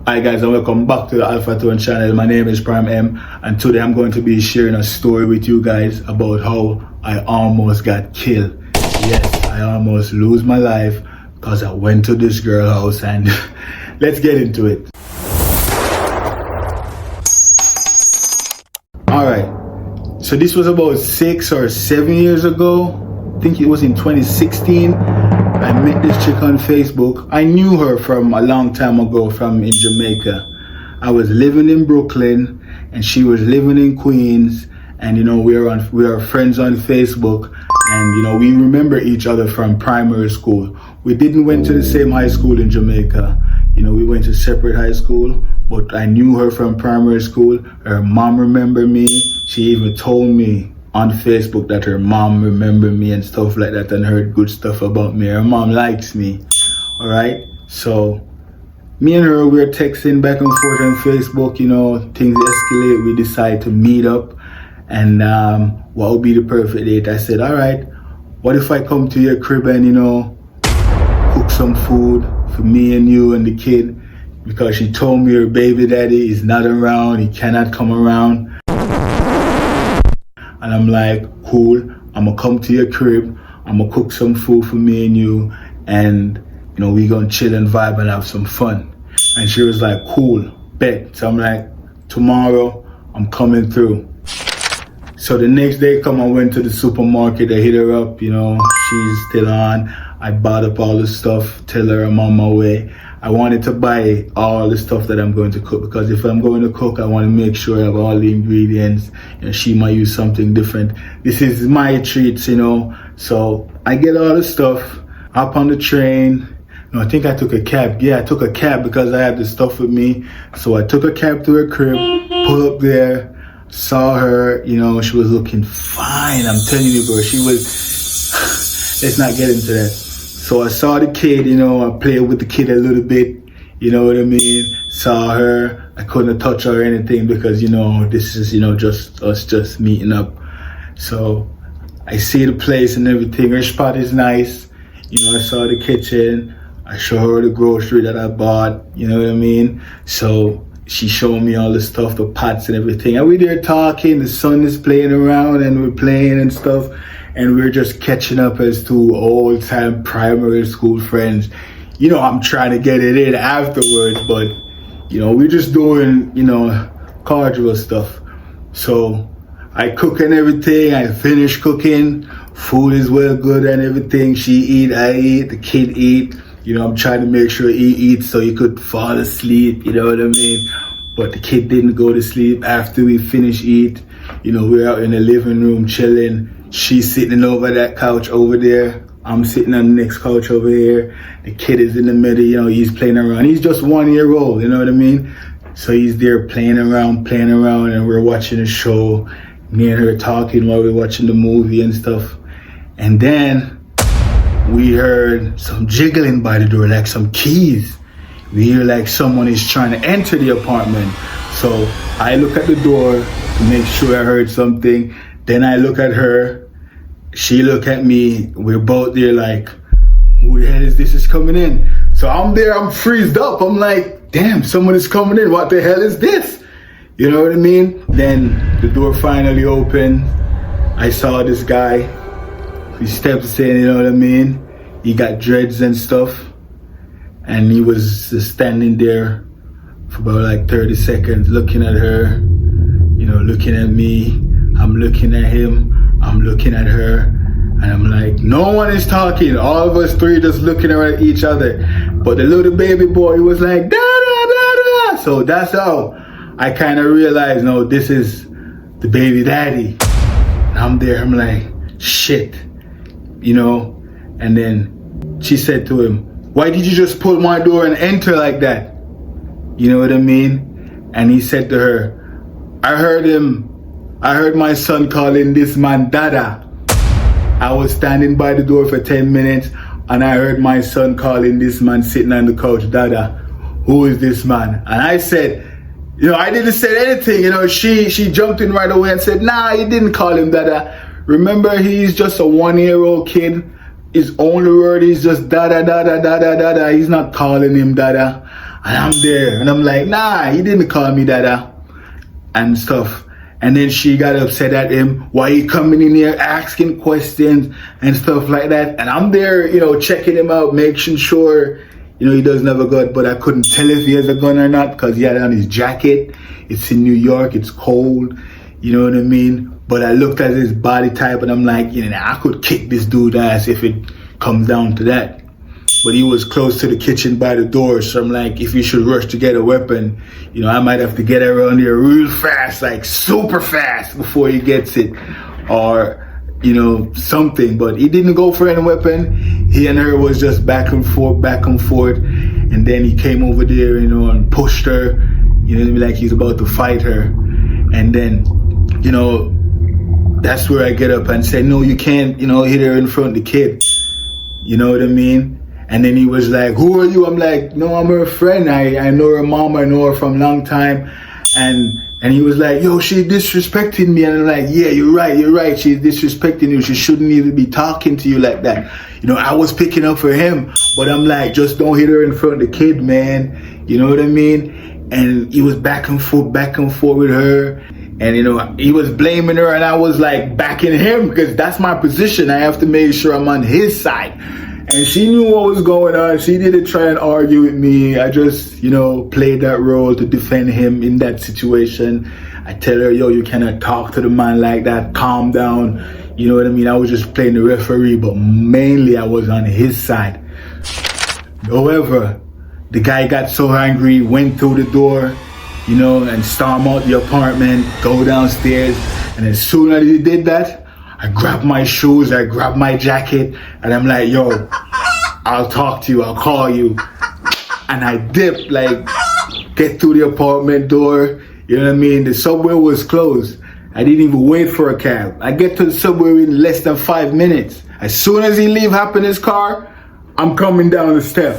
Hi guys, and welcome back to the Alpha Tone channel. My name is Prime M, and today I'm going to be sharing a story with you guys about how I almost got killed. Yes, I almost lose my life because I went to this girl house, and let's get into it. Alright, so this was about 6 or 7 years ago. I think it was in 2016. I met this chick on Facebook. I knew her from a long time ago from in Jamaica. I was living in Brooklyn and she was living in Queens, and we are friends on Facebook, and we remember each other from primary school. We didn't went to the same high school in Jamaica. We went to separate high school, but I knew her from primary school. Her mom remembered me. She even told me on Facebook that her mom remembered me and stuff like that, and heard good stuff about me. Her mom likes me. All right, so me and her, we were texting back and forth on Facebook. Things escalate. We decide to meet up, and what would be the perfect date? I said, all right, what if I come to your crib and cook some food for me and you and the kid, because she told me her baby daddy is not around, he cannot come around. And I'm like, cool, I'm gonna come to your crib, I'm gonna cook some food for me and you, and we gonna chill and vibe and have some fun. And she was like, cool, bet. So I'm like, tomorrow I'm coming through. So the next day I went to the supermarket, I hit her up, she's still on. I bought up all the stuff, tell her I'm on my way. I wanted to buy all the stuff that I'm going to cook, because if I'm going to cook, I want to make sure I have all the ingredients. She might use something different. This is my treats, So I get all the stuff, hop on the train. I think I took a cab. Yeah, I took a cab because I had the stuff with me. So I took a cab to her crib, pull up there, saw her, she was looking fine. I'm telling you, bro, she was, let's not get into that. So I saw the kid, I played with the kid a little bit, you know what I mean? Saw her, I couldn't touch her or anything because, this is, just us just meeting up. So I see the place and everything. Her spot is nice. I saw the kitchen. I showed her the grocery that I bought, you know what I mean? So she showed me all the stuff, the pots and everything. And we there talking, the son is playing around and we're playing and stuff. And we're just catching up as two old-time primary school friends. I'm trying to get it in afterwards, but, we're just doing, cordial stuff. So I cook and everything. I finish cooking. Food is well good and everything. She eat, I eat, the kid eat. I'm trying to make sure he eats so he could fall asleep, you know what I mean? But the kid didn't go to sleep after we finished eat. We're out in the living room chilling. She's sitting over that couch over there. I'm sitting on the next couch over here. The kid is in the middle, he's playing around. He's just 1 year old, you know what I mean? So he's there playing around, and we're watching a show. Me and her talking while we're watching the movie and stuff. And then we heard some jiggling by the door, like some keys. We hear like someone is trying to enter the apartment. So I look at the door to make sure I heard something. Then I look at her, she look at me, we're both there like, who the hell is this is coming in? So I'm there, I'm freezed up. I'm like, damn, someone is coming in. What the hell is this? You know what I mean? Then the door finally opened. I saw this guy. He steps in, you know what I mean? He got dreads and stuff. And he was just standing there for about like 30 seconds, looking at her, looking at me. I'm looking at him, I'm looking at her, and I'm like, no one is talking. All of us three just looking at each other. But the little baby boy was like, da da da da. So that's how I kind of realized, no, this is the baby daddy. And I'm there, I'm like, shit, And then she said to him, why did you just pull my door and enter like that? You know what I mean? And he said to her, I heard my son calling this man Dada. I was standing by the door for 10 minutes and I heard my son calling this man sitting on the couch, Dada. Who is this man? And I said, I didn't say anything. She jumped in right away and said, nah, he didn't call him Dada. Remember, he's just a 1 year old kid. His only word is just Dada, Dada, Dada, Dada. He's not calling him Dada. And I'm there, and I'm like, nah, he didn't call me dada, and stuff. And then she got upset at him. Why he coming in here asking questions and stuff like that? And I'm there, checking him out, making sure, he doesn't have a gun. But I couldn't tell if he has a gun or not because he had it on his jacket. It's in New York. It's cold. You know what I mean? But I looked at his body type and I'm like, I could kick this dude's ass if it comes down to that. But he was close to the kitchen by the door, so I'm like, if he should rush to get a weapon, I might have to get around here real fast, like super fast before he gets it, or, something. But he didn't go for any weapon. He and her was just back and forth, and then he came over there, and pushed her, like he's about to fight her. And then, that's where I get up and say, no, you can't, hit her in front of the kid. You know what I mean? And then he was like, who are you? I'm like, no, I'm her friend. I know her mom. I know her from a long time. And he was like, yo, she's disrespecting me. And I'm like, yeah, you're right. She's disrespecting you. She shouldn't even be talking to you like that. I was picking up for him. But I'm like, just don't hit her in front of the kid, man. You know what I mean? And he was back and forth with her. And, he was blaming her. And I was like backing him because that's my position. I have to make sure I'm on his side. And she knew what was going on. She didn't try and argue with me. I just, played that role to defend him in that situation. I tell her, yo, you cannot talk to the man like that. Calm down. You know what I mean? I was just playing the referee, but mainly I was on his side. However, the guy got so angry, went through the door, and stormed out the apartment, go downstairs. And as soon as he did that, I grabbed my shoes, I grabbed my jacket, and I'm like, yo, I'll talk to you, I'll call you. And I dipped, get through the apartment door, you know what I mean? The subway was closed. I didn't even wait for a cab. I get to the subway in less than 5 minutes. As soon as he hop in his car, I'm coming down the step.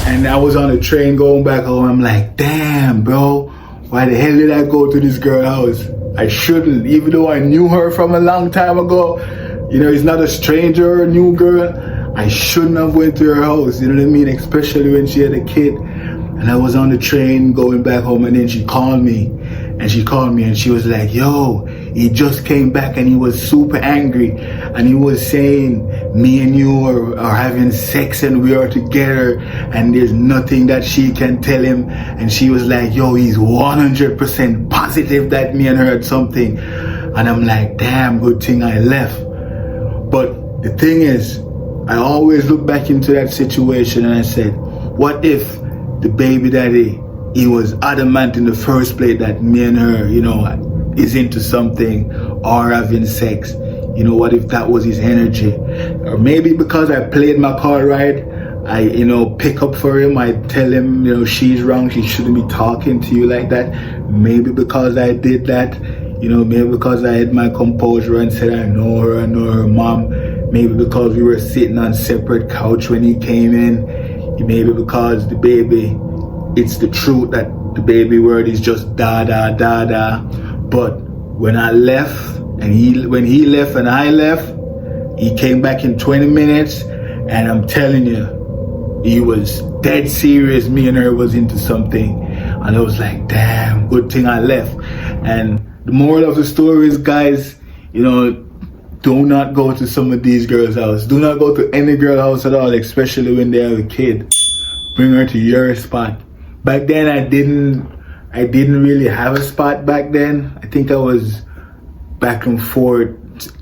And I was on the train going back home. I'm like, damn, bro, why the hell did I go to this girl's house? I shouldn't, even though I knew her from a long time ago. It's not a stranger or a new girl. I shouldn't have went to her house, you know what I mean? Especially when she had a kid. And I was on the train going back home, and then she called me. And she was like, yo, he just came back and he was super angry. And he was saying, me and you are having sex and we are together and there's nothing that she can tell him. And she was like, yo, he's 100% positive that me and her had something. And I'm like, damn, good thing I left. But the thing is, I always look back into that situation and I said, what if the baby daddy, he was adamant in the first place that me and her, is into something or having sex? What if that was his energy? Or maybe because I played my card right, I, pick up for him, I tell him, she's wrong, she shouldn't be talking to you like that. Maybe because I did that, maybe because I had my composure and said, I know her mom. Maybe because we were sitting on separate couch when he came in. Maybe because the baby, it's the truth that the baby word is just da da da da. But when I left, when he left and I left, he came back in 20 minutes, and I'm telling you, he was dead serious. Me and her was into something, and I was like, damn, good thing I left. And the moral of the story is, guys, do not go to some of these girls' house. Do not go to any girl house at all, especially when they have a kid. Bring her to your spot. Back then, I didn't really have a spot back then. I think I was back and forth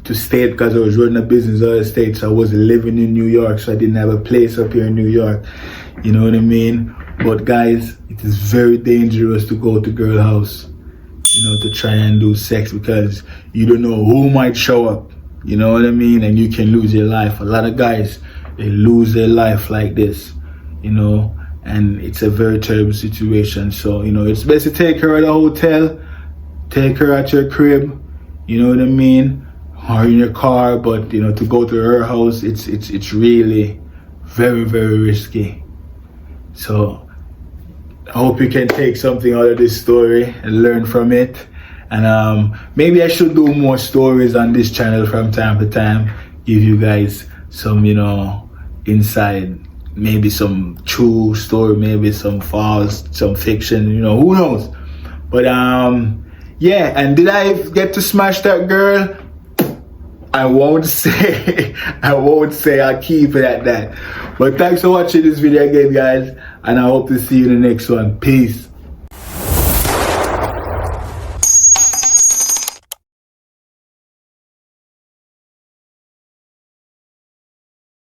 to state because I was running a business out of state. So I wasn't living in New York, so I didn't have a place up here in New York. You know what I mean? But guys, it is very dangerous to go to girl house, to try and do sex, because you don't know who might show up. You know what I mean? And you can lose your life. A lot of guys, they lose their life like this, and it's a very terrible situation. So, it's best to take her at a hotel, take her at your crib, you know what I mean? Or in your car, but, to go to her house, it's really very, very risky. So, I hope you can take something out of this story and learn from it. And maybe I should do more stories on this channel from time to time, give you guys some, inside maybe some true story, maybe some false, some fiction, you know, who knows. But yeah, and did I get to smash that girl? I won't say. I'll keep it at that. But thanks for watching this video again, guys, and I hope to see you in the next one. Peace.